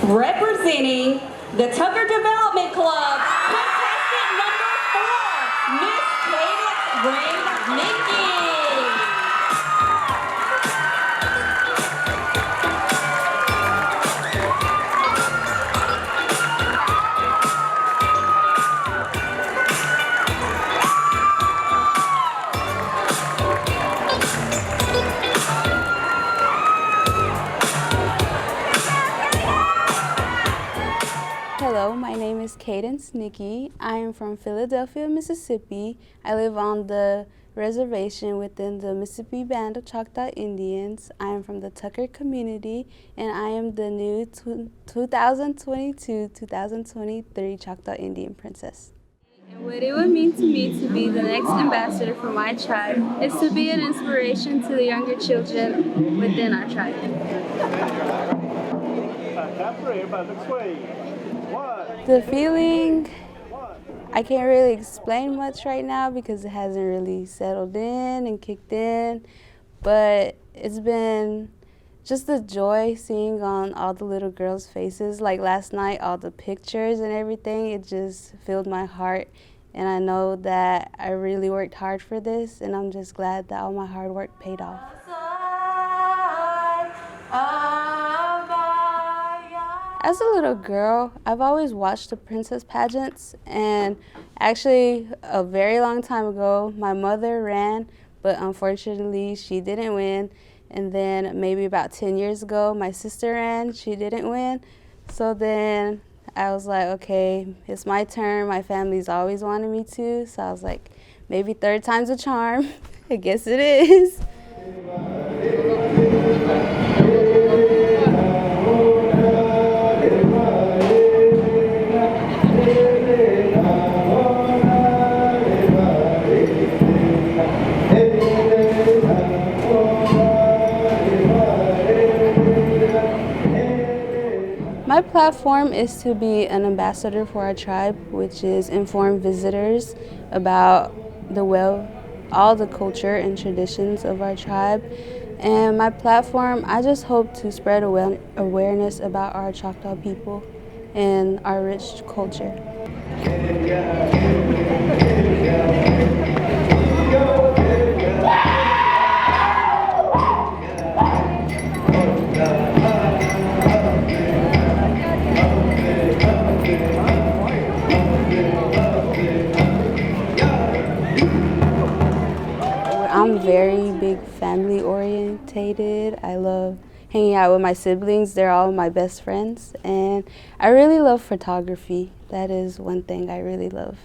Representing the Tucker Development Club, contestant number 4, Miss Cadence Ring Nikki. Hello, my name is Cadence Nikki. I am from Philadelphia, Mississippi. I live on the reservation within the Mississippi Band of Choctaw Indians. I am from the Tucker community, and I am the new 2022-2023 Choctaw Indian Princess. And what it would mean to me to be the next ambassador for my tribe is to be an inspiration to the younger children within our tribe. The feeling, I can't really explain much right now because it hasn't really settled in and kicked in, but it's been just the joy seeing on all the little girls' faces. Like last night, all the pictures and everything, it just filled my heart. And I know that I really worked hard for this, and I'm just glad that all my hard work paid off. As a little girl, I've always watched the princess pageants, and actually a very long time ago, my mother ran, but unfortunately she didn't win. And then maybe about 10 years ago, my sister ran, she didn't win. So then I was like, okay, it's my turn. My family's always wanted me to, so I was like, maybe third time's a charm. I guess it is. My platform is to be an ambassador for our tribe, which is inform visitors about all the culture and traditions of our tribe. And my platform, I just hope to spread awareness about our Choctaw people and our rich culture. I'm very big family orientated. I love hanging out with my siblings. They're all my best friends. And I really love photography. That is one thing I really love.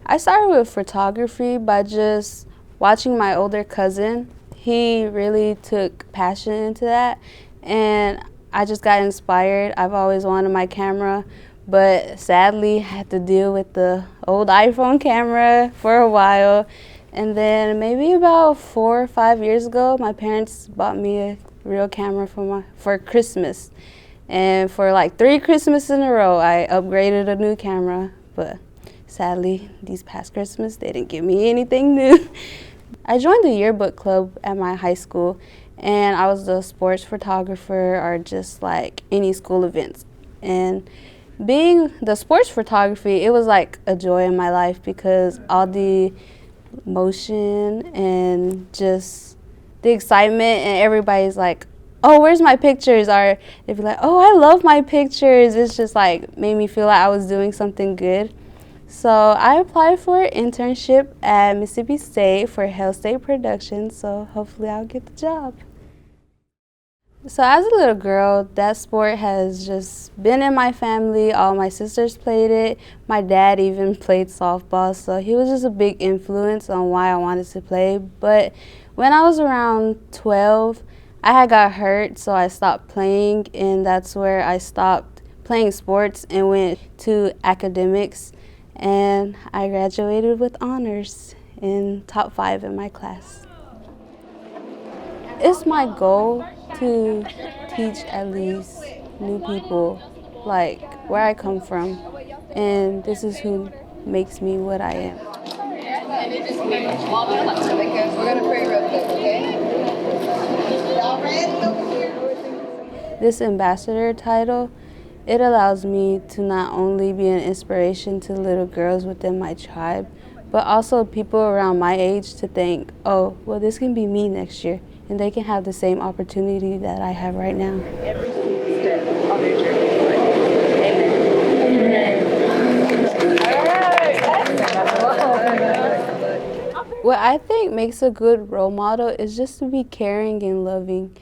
I started with photography by just watching my older cousin. He really took passion into that, and I just got inspired. I've always wanted my camera, but sadly had to deal with the old iPhone camera for a while. And then maybe about 4 or 5 years ago, my parents bought me a real camera for Christmas. And for like 3 Christmases in a row, I upgraded a new camera. But sadly, these past Christmas, they didn't give me anything new. I joined the yearbook club at my high school, and I was the sports photographer or just like any school events. And being the sports photography, it was like a joy in my life because all the motion and just the excitement, and everybody's like, oh, where's my pictures? Or they'd be like, oh, I love my pictures. It's just like made me feel like I was doing something good. So I applied for an internship at Mississippi State for Health State Production, so hopefully I'll get the job. So as a little girl, that sport has just been in my family. All my sisters played it. My dad even played softball, so he was just a big influence on why I wanted to play. But when I was around 12, I had got hurt, so I stopped playing, and that's where I stopped playing sports and went to academics. And I graduated with honors in top 5 in my class. It's my goal to teach at least new people like where I come from, and this is who makes me what I am. We're gonna pray real quick, okay? This ambassador title, It allows me to not only be an inspiration to little girls within my tribe, but also people around my age to think, oh, well, this can be me next year, and they can have the same opportunity that I have right now. Every single step on their journey to life. Amen. What I think makes a good role model is just to be caring and loving.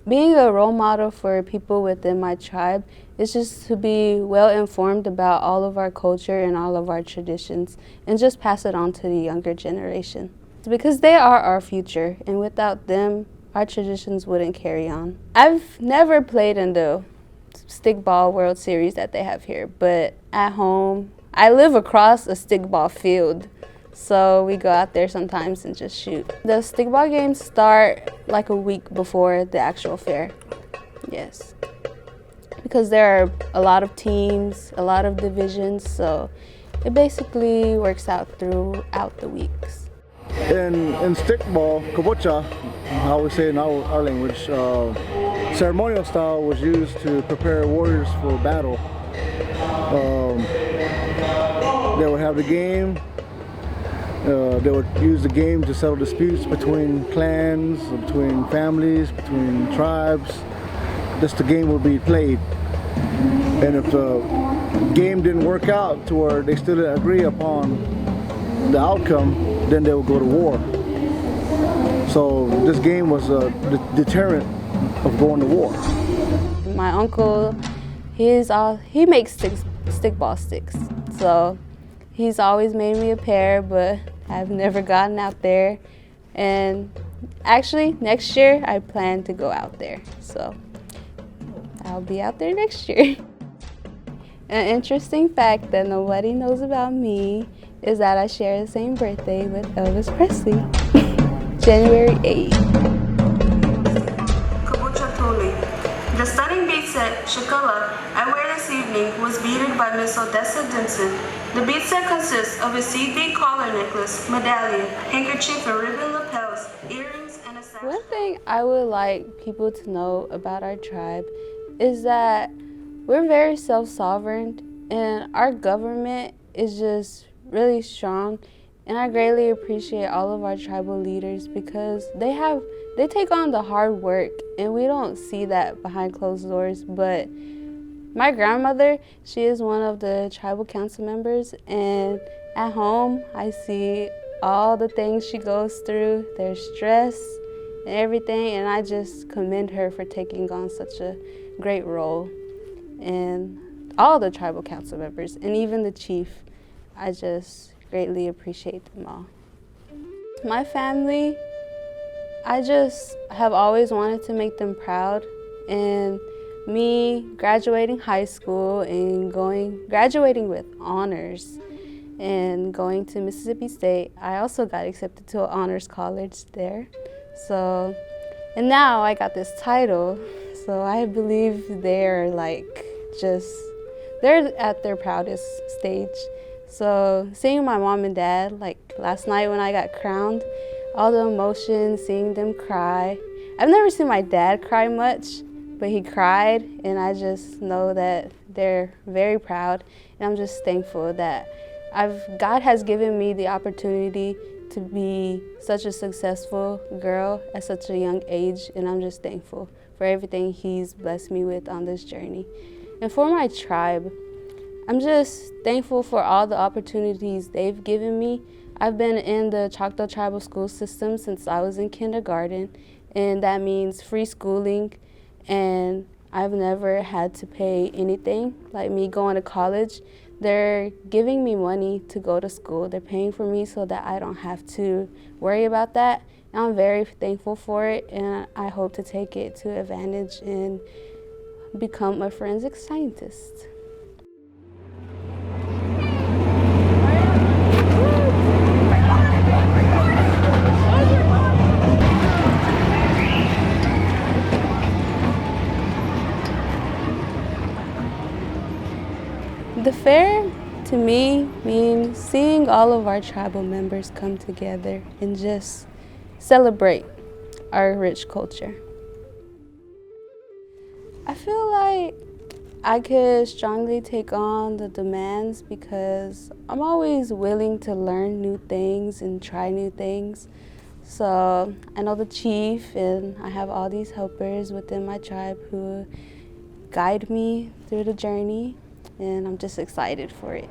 Being a role model for people within my tribe is just to be well informed about all of our culture and all of our traditions and just pass it on to the younger generation. Because they are our future, and without them, our traditions wouldn't carry on. I've never played in the stickball World Series that they have here, but at home, I live across a stickball field. So we go out there sometimes and just shoot. The stickball games start like a week before the actual fair. Yes. Because there are a lot of teams, a lot of divisions, so it basically works out throughout the weeks. In stickball, kabocha, how we say in our language, ceremonial style was used to prepare warriors for battle. They would have the game. They would use the game to settle disputes between clans, between families, between tribes. Just the game would be played. And if the game didn't work out to where they still didn't agree upon the outcome, then they would go to war. So this game was a deterrent of going to war. My uncle, he makes stickball sticks. So he's always made me a pair, but I've never gotten out there. And actually, next year, I plan to go out there. So I'll be out there next year. An interesting fact that nobody knows about me is that I share the same birthday with Elvis Presley, January 8th. The stunning beat set, Shakala, I wear this evening was beaded by Miss Odessa Denson. The beat set consists of a seed bead collar necklace, medallion, handkerchief and ribbon lapels, earrings, and a sash. One thing I would like people to know about our tribe is that we're very self-sovereign and our government is just really strong, and I greatly appreciate all of our tribal leaders because they take on the hard work, and we don't see that behind closed doors. But my grandmother, she is one of the tribal council members, and at home I see all the things she goes through, their stress and everything, and I just commend her for taking on such a great role. And all the tribal council members, and even the chief, I just greatly appreciate them all. My family, I just have always wanted to make them proud, and me graduating high school and graduating with honors and going to Mississippi State, I also got accepted to an honors college there. So, and now I got this title, so I believe they're at their proudest stage. So seeing my mom and dad, like last night when I got crowned, all the emotions, seeing them cry. I've never seen my dad cry much, but he cried, and I just know that they're very proud, and I'm just thankful that God has given me the opportunity to be such a successful girl at such a young age, and I'm just thankful for everything He's blessed me with on this journey. And for my tribe, I'm just thankful for all the opportunities they've given me. I've been in the Choctaw tribal school system since I was in kindergarten, and that means free schooling, and I've never had to pay anything. Like me going to college, they're giving me money to go to school. They're paying for me so that I don't have to worry about that. And I'm very thankful for it, and I hope to take it to advantage and become a forensic scientist. The fair, to me, means seeing all of our tribal members come together and just celebrate our rich culture. I feel like I could strongly take on the demands because I'm always willing to learn new things and try new things. So I know the chief and I have all these helpers within my tribe who guide me through the journey, and I'm just excited for it.